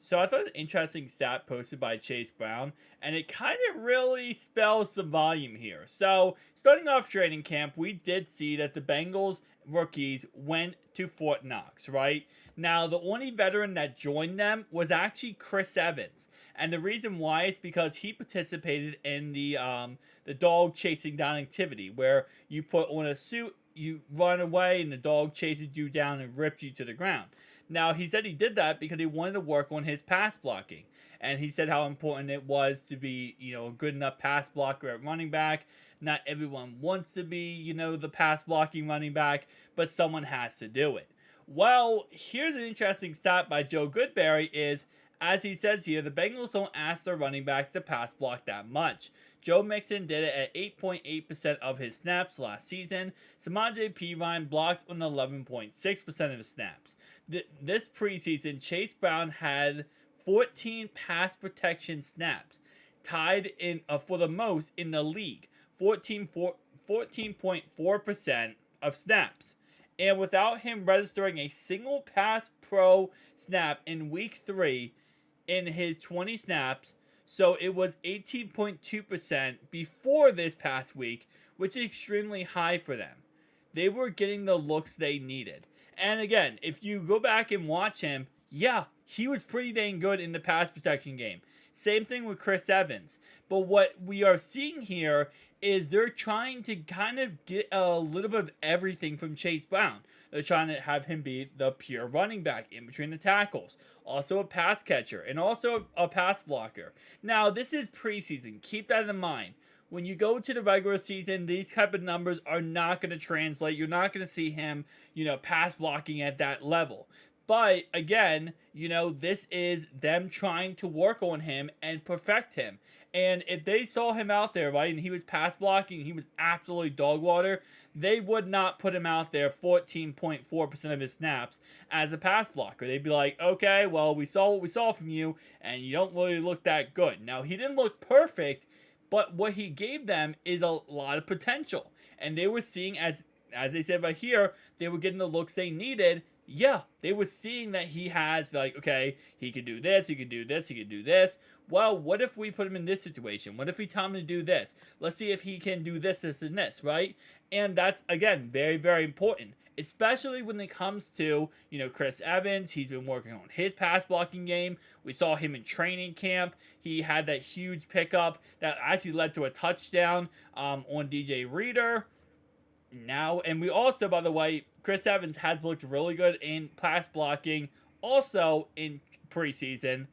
So I thought an interesting stat posted by Chase Brown, and it kind of really spells some volume here. So starting off training camp, we did see that the Bengals rookies went to Fort Knox, right? Now the only veteran that joined them was actually Chris Evans, and the reason why is because he participated in the dog chasing down activity, where you put on a suit, you run away, and the dog chases you down and rips you to the ground. Now, he said he did that because he wanted to work on his pass blocking. And he said how important it was to be, a good enough pass blocker at running back. Not everyone wants to be, the pass blocking running back, but someone has to do it. Well, here's an interesting stat by Joe Goodberry is, as he says here, the Bengals don't ask their running backs to pass block that much. Joe Mixon did it at 8.8% of his snaps last season. Samaje Perine blocked on 11.6% of his snaps. This preseason, Chase Brown had 14 pass protection snaps, tied in for the most in the league, 14.4% of snaps. And without him registering a single pass pro snap in week 3 in his 20 snaps, so it was 18.2% before this past week, which is extremely high for them. They were getting the looks they needed. And again, if you go back and watch him, yeah, he was pretty dang good in the pass protection game. Same thing with Chris Evans. But what we are seeing here is they're trying to kind of get a little bit of everything from Chase Brown. They're trying to have him be the pure running back in between the tackles, also a pass catcher, and also a pass blocker. Now, this is preseason. Keep that in mind. When you go to the regular season, these type of numbers are not going to translate. You're not going to see him, pass blocking at that level. But again, this is them trying to work on him and perfect him. And if they saw him out there, right, and he was pass blocking, he was absolutely dog water, they would not put him out there 14.4% of his snaps as a pass blocker. They'd be like, okay, well, we saw what we saw from you, and you don't really look that good. Now, he didn't look perfect, but what he gave them is a lot of potential. And they were seeing, as they said right here, they were getting the looks they needed. Yeah, they were seeing that he has, like, okay, he could do this, he could do this, he could do this. Well, what if we put him in this situation? What if we tell him to do this? Let's see if he can do this, this, and this, right? And that's, again, very, very important. Especially when it comes to, Chris Evans. He's been working on his pass blocking game. We saw him in training camp. He had that huge pickup that actually led to a touchdown on DJ Reader. Now, and we also, by the way, Chris Evans has looked really good in pass blocking. Also in preseason,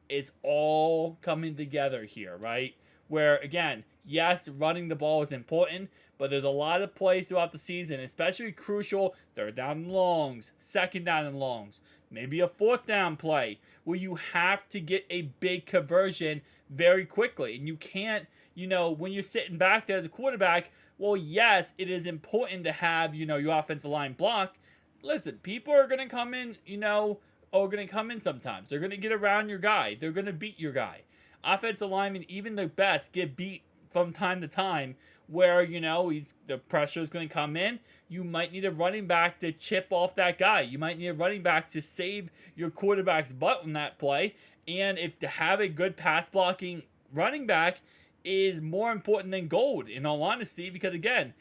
is all coming together here, right? Where, again, yes, running the ball is important, but there's a lot of plays throughout the season, especially crucial third down and longs, second down and longs, maybe a fourth down play, where you have to get a big conversion very quickly. And you can't, when you're sitting back there as a quarterback, well, yes, it is important to have, your offensive line block. Listen, people are going to come in, are going to come in sometimes. They're going to get around your guy. They're going to beat your guy. Offensive linemen, even the best, get beat from time to time where, the pressure is going to come in. You might need a running back to chip off that guy. You might need a running back to save your quarterback's butt on that play. And if to have a good pass blocking running back is more important than gold, in all honesty, because again,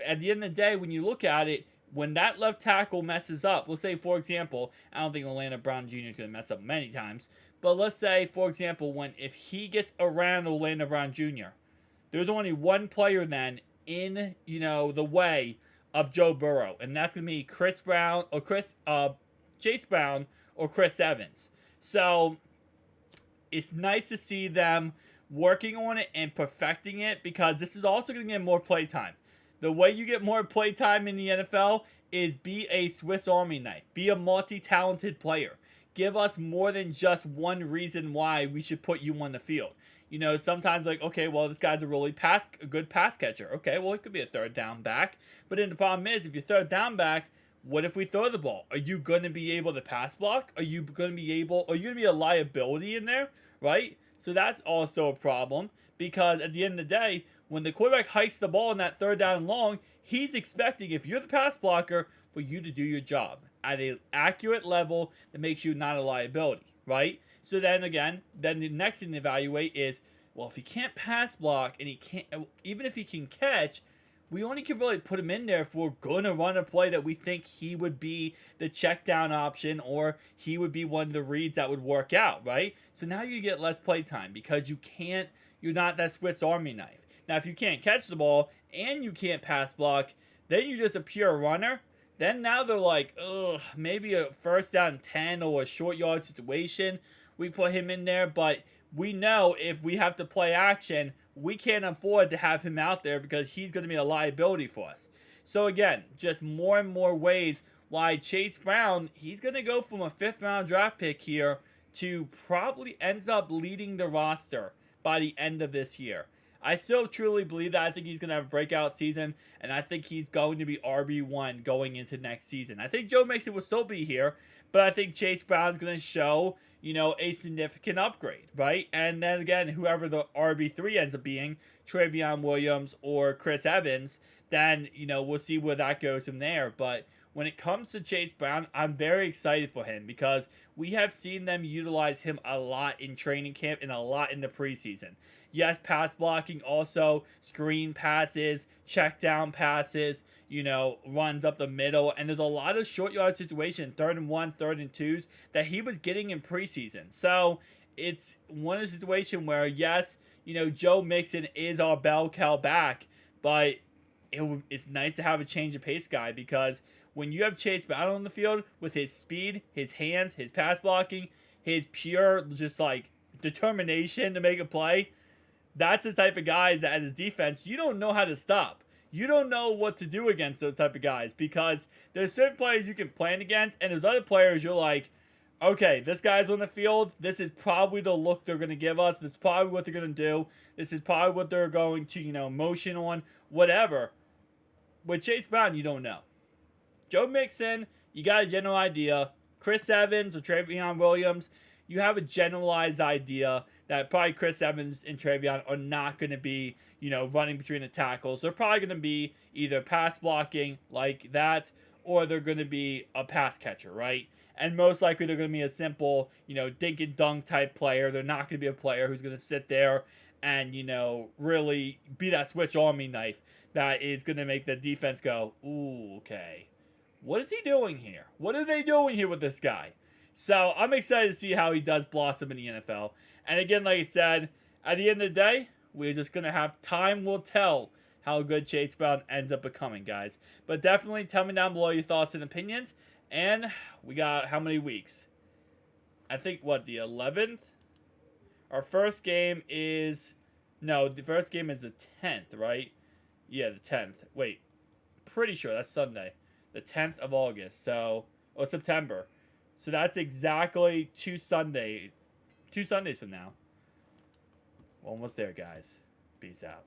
at the end of the day, when you look at it, when that left tackle messes up, let's say, for example, I don't think Orlando Brown Jr. is going to mess up many times, but let's say, for example, if he gets around Orlando Brown Jr., there's only one player then in, the way of Joe Burrow, and that's going to be Chase Brown or Chris Evans. So it's nice to see them working on it and perfecting it, because this is also going to get more play time. The way you get more play time in the NFL is be a Swiss Army knife. Be a multi-talented player. Give us more than just one reason why we should put you on the field. Sometimes okay, well, this guy's a good pass catcher. Okay, well, he could be a third down back. But then the problem is, if you're third down back, what if we throw the ball? Are you going to be able to pass block? Are you going to be a liability in there, right? So that's also a problem, because at the end of the day, when the quarterback hikes the ball in that third down and long, he's expecting, if you're the pass blocker, for you to do your job. at an accurate level that makes you not a liability, right? So then again, then the next thing to evaluate is, well, if he can't pass block and he can't, even if he can catch, we only can really put him in there if we're going to run a play that we think he would be the check down option or he would be one of the reads that would work out, right? So now you get less play time because you're not that Swiss Army knife. Now, if you can't catch the ball and you can't pass block, then you're just a pure runner. Then now they're like, ugh, maybe a first down 10 or a short yard situation. We put him in there, but we know if we have to play action, we can't afford to have him out there because he's going to be a liability for us. So again, just more and more ways why Chase Brown, he's going to go from a 5th round draft pick here to probably ends up leading the roster by the end of this year. I still truly believe that. I think he's going to have a breakout season, and I think he's going to be RB1 going into next season. I think Joe Mixon will still be here, but I think Chase Brown's going to show, a significant upgrade, right? And then again, whoever the RB3 ends up being, Travion Williams or Chris Evans, then, we'll see where that goes from there. But when it comes to Chase Brown, I'm very excited for him because we have seen them utilize him a lot in training camp and a lot in the preseason. Yes, pass blocking, also screen passes, check down passes, runs up the middle. And there's a lot of short yard situations, 3rd and 1, 3rd and 2s, that he was getting in preseason. So it's one of the situations where, yes, Joe Mixon is our bell cow back, but it's nice to have a change of pace guy because when you have Chase Brown on the field with his speed, his hands, his pass blocking, his pure just like determination to make a play, that's the type of guys that as a defense, you don't know how to stop. You don't know what to do against those type of guys because there's certain players you can plan against and there's other players you're like, okay, this guy's on the field. This is probably the look they're going to give us. This is probably what they're going to do. This is probably what they're going to, motion on, whatever. With Chase Brown, you don't know. Joe Mixon, you got a general idea. Chris Evans or Travion Williams, you have a generalized idea that probably Chris Evans and Travion are not going to be, running between the tackles. They're probably going to be either pass blocking like that or they're going to be a pass catcher, right? And most likely they're going to be a simple, dink and dunk type player. They're not going to be a player who's going to sit there and, really be that switch army knife that is going to make the defense go, ooh, okay. What is he doing here? What are they doing here with this guy? So I'm excited to see how he does blossom in the NFL. And again, like I said, at the end of the day, we're just going to have time will tell how good Chase Brown ends up becoming, guys. But definitely tell me down below your thoughts and opinions. And we got how many weeks? I think, the 11th? Our first game is... No, the first game is the 10th, right? Yeah, the 10th. Wait. Pretty sure that's Sunday. The 10th of August. September. So that's exactly 2 Sundays from now. Almost there, guys. Peace out.